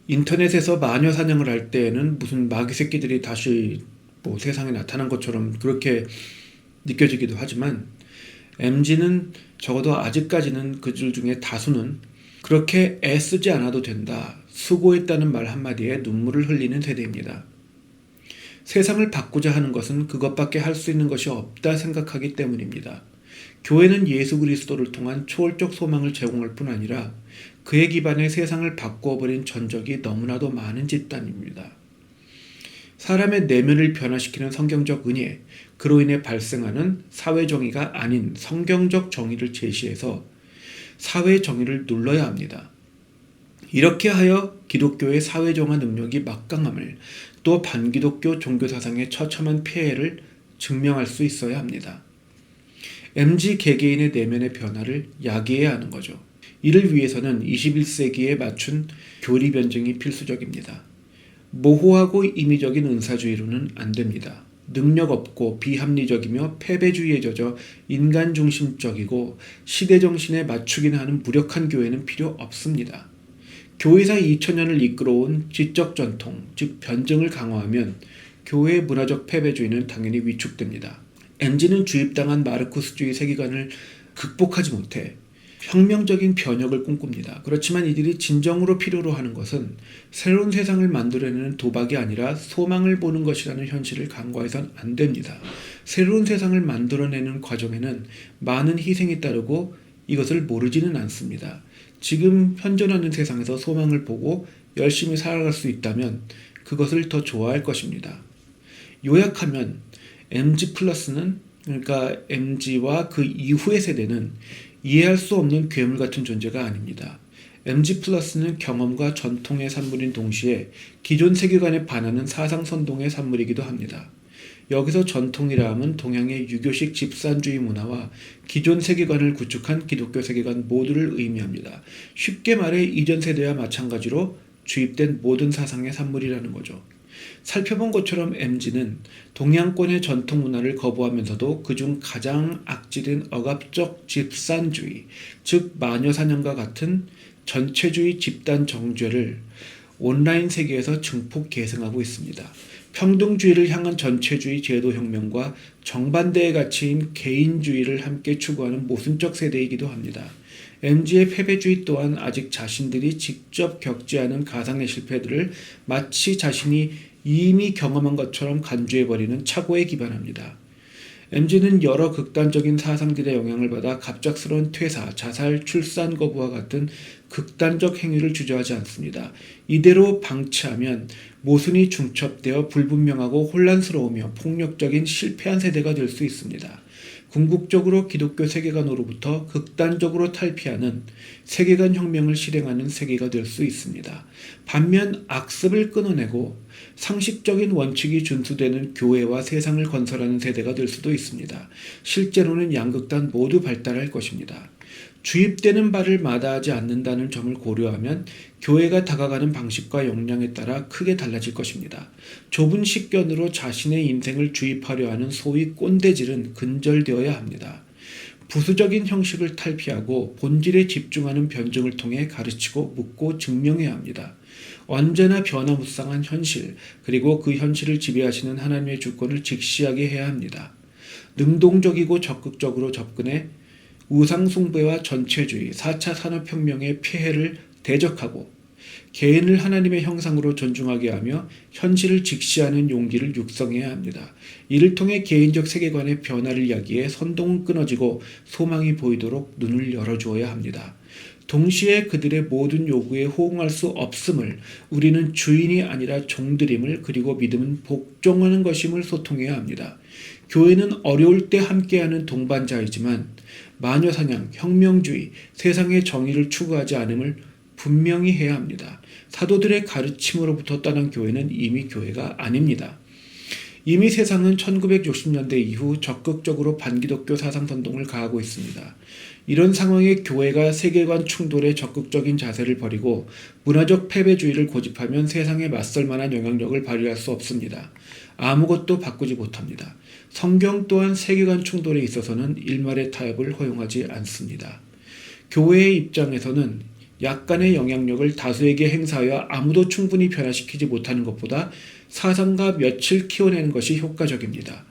인터넷에서 마녀 사냥을 할 때에는 무슨 마귀 새끼들이 다시 세상에 나타난 것처럼 그렇게 느껴지기도 하지만 MZ는 적어도 아직까지는 그들 중에 다수는 그렇게 애쓰지 않아도 된다, 수고했다는 말 한마디에 눈물을 흘리는 세대입니다. 세상을 바꾸자 하는 것은 그것밖에 할 수 있는 것이 없다 생각하기 때문입니다. 교회는 예수 그리스도를 통한 초월적 소망을 제공할 뿐 아니라 그에 기반해 세상을 바꾸어버린 전적이 너무나도 많은 집단입니다. 사람의 내면을 변화시키는 성경적 은혜, 그로 인해 발생하는 사회정의가 아닌 성경적 정의를 제시해서 사회정의를 눌러야 합니다. 이렇게 하여 기독교의 사회정화 능력이 막강함을, 또 반기독교 종교사상의 처참한 폐해를 증명할 수 있어야 합니다. MZ 개개인의 내면의 변화를 야기해야 하는 거죠. 이를 위해서는 21세기에 맞춘 교리 변증이 필수적입니다. 모호하고 임의적인 은사주의로는 안 됩니다. 능력 없고 비합리적이며 패배주의에 젖어 인간중심적이고 시대정신에 맞추긴 하는 무력한 교회는 필요 없습니다. 교회사 2000년을 이끌어온 지적 전통, 즉 변증을 강화하면 교회의 문화적 패배주의는 당연히 위축됩니다. MZ는 주입당한 마르쿠스주의 세계관을 극복하지 못해 혁명적인 변혁을 꿈꿉니다. 그렇지만 이들이 진정으로 필요로 하는 것은 새로운 세상을 만들어내는 도박이 아니라 소망을 보는 것이라는 현실을 간과해선 안 됩니다. 새로운 세상을 만들어내는 과정에는 많은 희생이 따르고 이것을 모르지는 않습니다. 지금 현존하는 세상에서 소망을 보고 열심히 살아갈 수 있다면 그것을 더 좋아할 것입니다. 요약하면 MZ 플러스는, 그러니까 MZ와 그 이후의 세대는 이해할 수 없는 괴물 같은 존재가 아닙니다. MZ 플러스는 경험과 전통의 산물인 동시에 기존 세계관에 반하는 사상 선동의 산물이기도 합니다. 여기서 전통이라 함은 동양의 유교식 집산주의 문화와 기존 세계관을 구축한 기독교 세계관 모두를 의미합니다. 쉽게 말해 이전 세대와 마찬가지로 주입된 모든 사상의 산물이라는 거죠. 살펴본 것처럼 MZ는 동양권의 전통 문화를 거부하면서도 그중 가장 악질인 억압적 집산주의, 즉 마녀사냥과 같은 전체주의 집단 정죄를 온라인 세계에서 증폭 계승하고 있습니다. 평등주의를 향한 전체주의 제도혁명과 정반대의 가치인 개인주의를 함께 추구하는 모순적 세대이기도 합니다. MZ의 패배주의 또한 아직 자신들이 직접 겪지 않은 가상의 실패들을 마치 자신이 이미 경험한 것처럼 간주해버리는 착오에 기반합니다. MZ는 여러 극단적인 사상들의 영향을 받아 갑작스러운 퇴사, 자살, 출산 거부와 같은 극단적 행위를 주저하지 않습니다. 이대로 방치하면 모순이 중첩되어 불분명하고 혼란스러우며 폭력적인 실패한 세대가 될 수 있습니다. 궁극적으로 기독교 세계관으로부터 극단적으로 탈피하는 세계관 혁명을 실행하는 세계가 될 수 있습니다. 반면 악습을 끊어내고 상식적인 원칙이 준수되는 교회와 세상을 건설하는 세대가 될 수도 있습니다. 실제로는 양극단 모두 발달할 것입니다. 주입되는 바를 마다하지 않는다는 점을 고려하면 교회가 다가가는 방식과 역량에 따라 크게 달라질 것입니다. 좁은 식견으로 자신의 인생을 주입하려 하는 소위 꼰대질은 근절되어야 합니다. 부수적인 형식을 탈피하고 본질에 집중하는 변증을 통해 가르치고 묻고 증명해야 합니다. 언제나 변화무쌍한 현실, 그리고 그 현실을 지배하시는 하나님의 주권을 직시하게 해야 합니다. 능동적이고 적극적으로 접근해 우상숭배와 전체주의, 4차 산업혁명의 폐해를 대적하고 개인을 하나님의 형상으로 존중하게 하며 현실을 직시하는 용기를 육성해야 합니다. 이를 통해 개인적 세계관의 변화를 야기해 선동은 끊어지고 소망이 보이도록 눈을 열어주어야 합니다. 동시에 그들의 모든 요구에 호응할 수 없음을, 우리는 주인이 아니라 종들임을, 그리고 믿음은 복종하는 것임을 소통해야 합니다. 교회는 어려울 때 함께하는 동반자이지만 마녀사냥, 혁명주의, 세상의 정의를 추구하지 않음을 분명히 해야 합니다. 사도들의 가르침으로부터 떠난 교회는 이미 교회가 아닙니다. 이미 세상은 1960년대 이후 적극적으로 반기독교 사상 선동을 가하고 있습니다. 이런 상황에 교회가 세계관 충돌에 적극적인 자세를 버리고 문화적 패배주의를 고집하면 세상에 맞설 만한 영향력을 발휘할 수 없습니다. 아무것도 바꾸지 못합니다. 성경 또한 세계관 충돌에 있어서는 일말의 타협을 허용하지 않습니다. 교회의 입장에서는 약간의 영향력을 다수에게 행사하여 아무도 충분히 변화시키지 못하는 것보다 사상가 며칠 키워내는 것이 효과적입니다.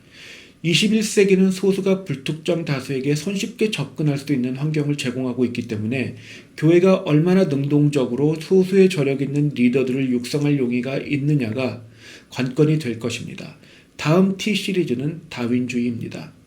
21세기는 소수가 불특정 다수에게 손쉽게 접근할 수 있는 환경을 제공하고 있기 때문에 교회가 얼마나 능동적으로 소수의 저력 있는 리더들을 육성할 용의가 있느냐가 관건이 될 것입니다. 다음 T 시리즈는 다윈주의입니다.